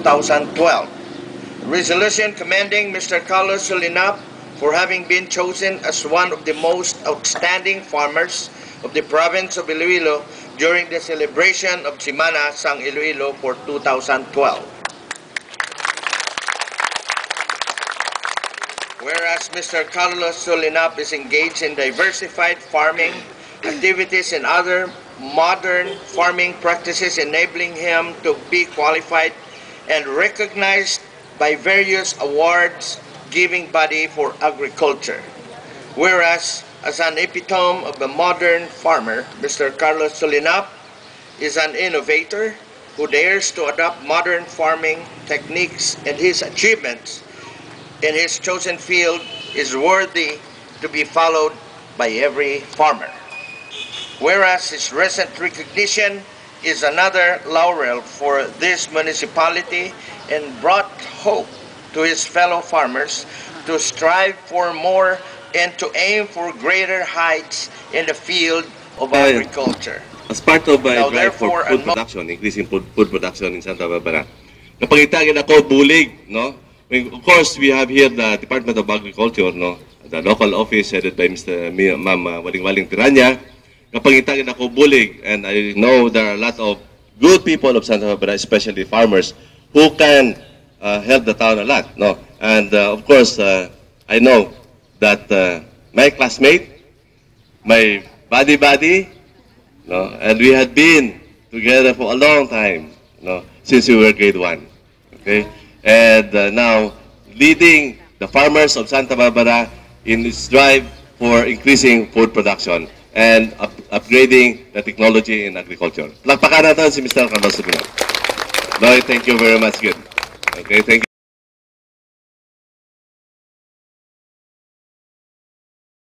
2012. Resolution commending Mr. Carlos Solinap for having been chosen as one of the most outstanding farmers of the province of Iloilo during the celebration of Semana Sang Iloilo for 2012. Whereas Mr. Carlos Solinap is engaged in diversified farming activities and other modern farming practices, enabling him to be qualified and recognized by various awards giving body for agriculture. Whereas, as an epitome of a modern farmer, Mr. Carlos Solinap is an innovator who dares to adopt modern farming techniques, and his achievements in his chosen field is worthy to be followed by every farmer. Whereas his recent recognition is another laurel for this municipality and brought hope to his fellow farmers to strive for more and to aim for greater heights in the field of agriculture. As part of my Now, drive for therefore, food production, increasing food production in Santa Barbara, napangitagin ako bulig, no? Of course, we have here the Department of Agriculture, no? The local office headed by Ma'am Waling-Waling Tiranya. Napangitagin ako bulig, and I know there are a lot of good people of Santa Barbara, especially farmers, who can help the town a lot, no? And of course, I know that my classmate, my buddy, no, and we had been together for a long time, no, since we were grade 1, okay? And now leading the farmers of Santa Barbara in its drive for increasing food production and upgrading the technology in agriculture. Palakpakan natin si Mr. Carlos Solinap. No, thank you very much. Good. Okay, thank you.